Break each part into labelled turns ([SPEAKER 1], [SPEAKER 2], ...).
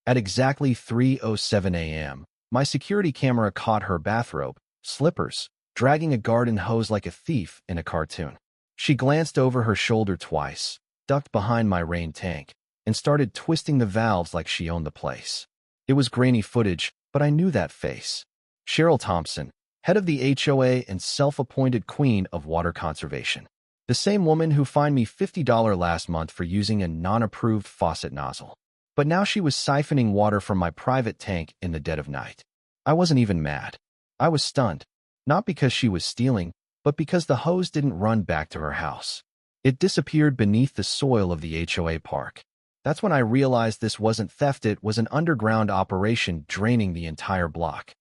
[SPEAKER 1] At exactly 3:07 a.m., my security camera caught her bathrobe, slippers, dragging a garden hose like a thief in a cartoon. She glanced over her shoulder twice, ducked behind my rain tank, and started twisting the valves like she owned the place. It was grainy footage, but I knew that face. Cheryl Thompson, head of the HOA and self-appointed queen of water conservation. The same woman who fined me $50 last month for using a non-approved faucet nozzle. But now she was siphoning water from my private tank in the dead of night. I wasn't even mad. I was stunned. Not because she was stealing, but because the hose didn't run back to her house. It disappeared beneath the soil of the HOA park. That's when I realized this wasn't theft, it was an underground operation draining the entire block.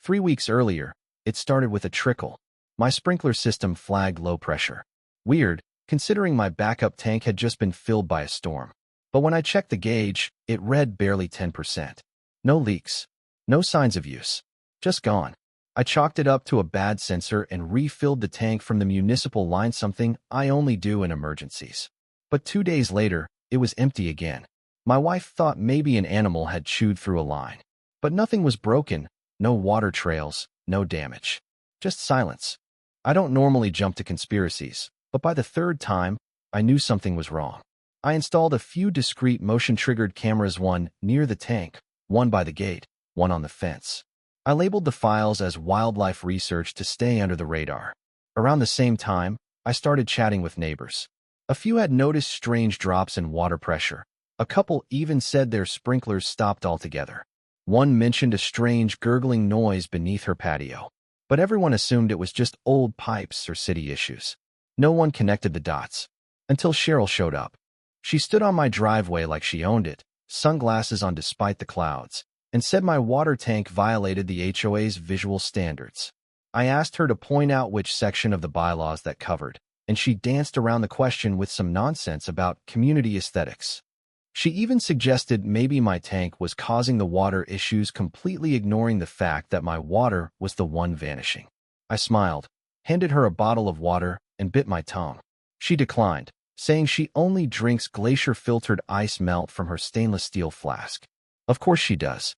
[SPEAKER 1] 3 weeks earlier, it started with a trickle. My sprinkler system flagged low pressure. Weird, considering my backup tank had just been filled by a storm. But when I checked the gauge, it read barely 10%. No leaks. No signs of use. Just gone. I chalked it up to a bad sensor and refilled the tank from the municipal line, something I only do in emergencies. But 2 days later, it was empty again. My wife thought maybe an animal had chewed through a line. But nothing was broken, no water trails, no damage. Just silence. I don't normally jump to conspiracies, but by the third time, I knew something was wrong. I installed a few discrete motion-triggered cameras, one near the tank, one by the gate, one on the fence. I labeled the files as wildlife research to stay under the radar. Around the same time, I started chatting with neighbors. A few had noticed strange drops in water pressure. A couple even said their sprinklers stopped altogether. One mentioned a strange gurgling noise beneath her patio. But everyone assumed it was just old pipes or city issues. No one connected the dots. Until Cheryl showed up. She stood on my driveway like she owned it, sunglasses on despite the clouds, and said my water tank violated the HOA's visual standards. I asked her to point out which section of the bylaws that covered, and she danced around the question with some nonsense about community aesthetics. She even suggested maybe my tank was causing the water issues, completely ignoring the fact that my water was the one vanishing. I smiled, handed her a bottle of water, and bit my tongue. She declined, saying she only drinks glacier-filtered ice melt from her stainless steel flask. Of course she does.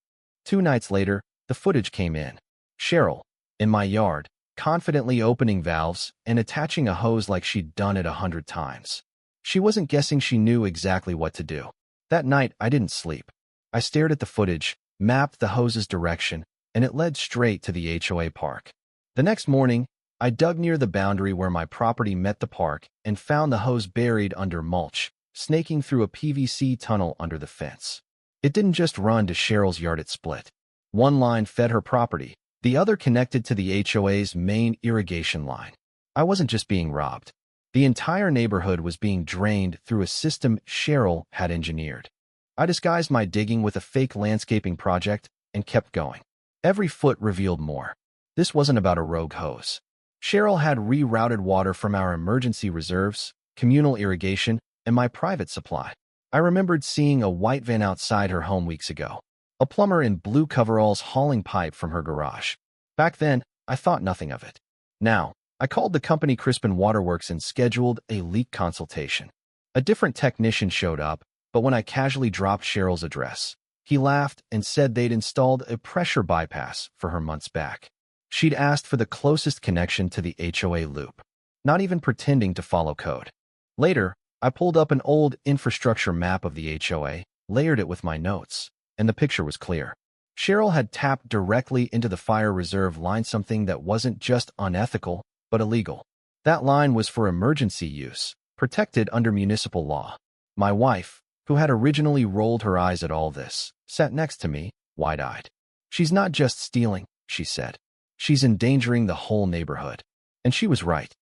[SPEAKER 1] 2 nights later, the footage came in. Cheryl, in my yard, confidently opening valves and attaching a hose like she'd done it 100 times. She wasn't guessing, she knew exactly what to do. That night, I didn't sleep. I stared at the footage, mapped the hose's direction, and it led straight to the HOA park. The next morning, I dug near the boundary where my property met the park and found the hose buried under mulch, snaking through a PVC tunnel under the fence. It didn't just run to Cheryl's yard, it split. One line fed her property, the other connected to the HOA's main irrigation line. I wasn't just being robbed. The entire neighborhood was being drained through a system Cheryl had engineered. I disguised my digging with a fake landscaping project and kept going. Every foot revealed more. This wasn't about a rogue hose. Cheryl had rerouted water from our emergency reserves, communal irrigation, and my private supply. I remembered seeing a white van outside her home weeks ago. A plumber in blue coveralls hauling pipe from her garage. Back then, I thought nothing of it. Now, I called the company Crispin Waterworks and scheduled a leak consultation. A different technician showed up, but when I casually dropped Cheryl's address, he laughed and said they'd installed a pressure bypass for her months back. She'd asked for the closest connection to the HOA loop, not even pretending to follow code. Later, I pulled up an old infrastructure map of the HOA, layered it with my notes, and the picture was clear. Cheryl had tapped directly into the fire reserve line, something that wasn't just unethical, but illegal. That line was for emergency use, protected under municipal law. My wife, who had originally rolled her eyes at all this, sat next to me, wide-eyed. "She's not just stealing," she said. "She's endangering the whole neighborhood." And she was right.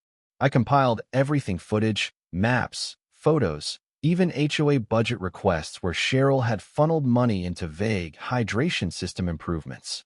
[SPEAKER 1] I compiled everything: footage, maps, photos, even HOA budget requests where Cheryl had funneled money into vague hydration system improvements.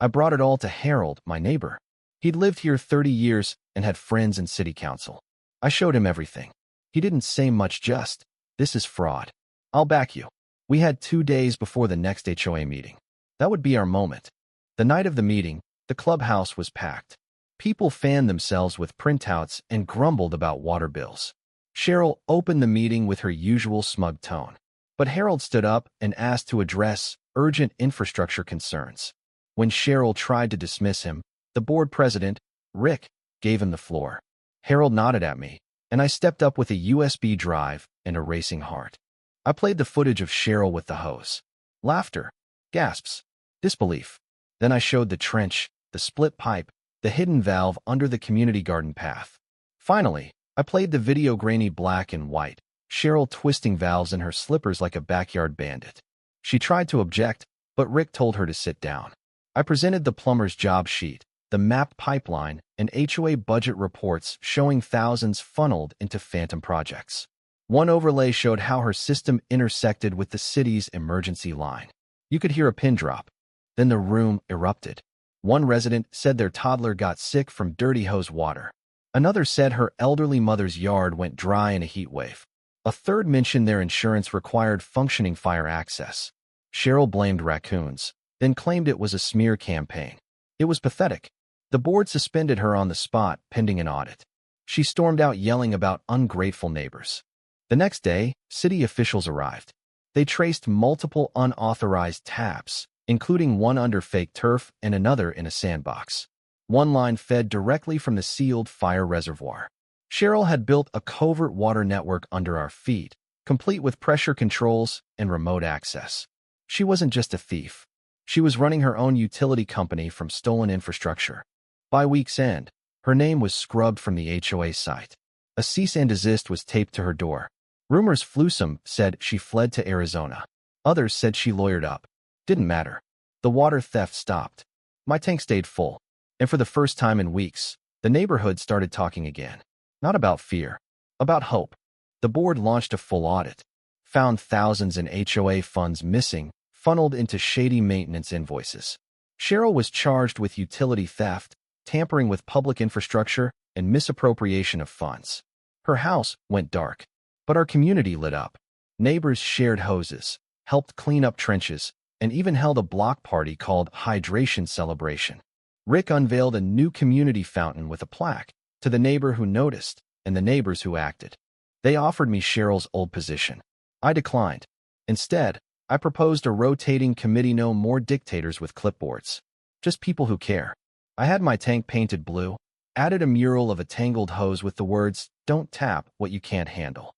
[SPEAKER 1] I brought it all to Harold, my neighbor. He'd lived here 30 years and had friends in city council. I showed him everything. He didn't say much, just, "This is fraud. I'll back you." We had 2 days before the next HOA meeting. That would be our moment. The night of the meeting, the clubhouse was packed. People fanned themselves with printouts and grumbled about water bills. Cheryl opened the meeting with her usual smug tone. But Harold stood up and asked to address urgent infrastructure concerns. When Cheryl tried to dismiss him, the board president, Rick, gave him the floor. Harold nodded at me, and I stepped up with a USB drive and a racing heart. I played the footage of Cheryl with the hose. Laughter, gasps, disbelief. Then I showed the trench, the split pipe, the hidden valve under the community garden path. Finally, I played the video grainy black and white, Cheryl twisting valves in her slippers like a backyard bandit. She tried to object, but Rick told her to sit down. I presented the plumber's job sheet, the mapped pipeline, and HOA budget reports showing thousands funneled into phantom projects. One overlay showed how her system intersected with the city's emergency line. You could hear a pin drop. Then the room erupted. One resident said their toddler got sick from dirty hose water. Another said her elderly mother's yard went dry in a heat wave. A third mentioned their insurance required functioning fire access. Cheryl blamed raccoons, then claimed it was a smear campaign. It was pathetic. The board suspended her on the spot pending an audit. She stormed out yelling about ungrateful neighbors. The next day, city officials arrived. They traced multiple unauthorized taps, including one under fake turf and another in a sandbox. One line fed directly from the sealed fire reservoir. Cheryl had built a covert water network under our feet, complete with pressure controls and remote access. She wasn't just a thief. She was running her own utility company from stolen infrastructure. By week's end, her name was scrubbed from the HOA site. A cease and desist was taped to her door. Rumors flew. Some said she fled to Arizona. Others said she lawyered up. Didn't matter. The water theft stopped. My tank stayed full. And for the first time in weeks, the neighborhood started talking again. Not about fear, about hope. The board launched a full audit, found thousands in HOA funds missing, funneled into shady maintenance invoices. Cheryl was charged with utility theft, tampering with public infrastructure, and misappropriation of funds. Her house went dark, but our community lit up. Neighbors shared hoses, helped clean up trenches, and even held a block party called Hydration Celebration. Rick unveiled a new community fountain with a plaque, to the neighbor who noticed and the neighbors who acted. They offered me Cheryl's old position. I declined. Instead, I proposed a rotating committee. No more dictators with clipboards. Just people who care. I had my tank painted blue, added a mural of a tangled hose with the words, "Don't tap what you can't handle."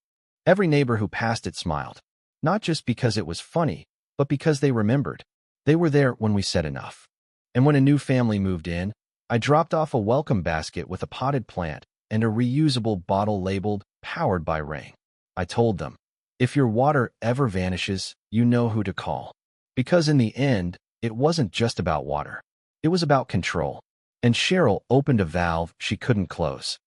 [SPEAKER 1] Every neighbor who passed it smiled. Not just because it was funny, but because they remembered. They were there when we said enough. And when a new family moved in, I dropped off a welcome basket with a potted plant and a reusable bottle labeled "Powered by Rain." I told them, if your water ever vanishes, you know who to call. Because in the end, it wasn't just about water. It was about control. And Cheryl opened a valve she couldn't close.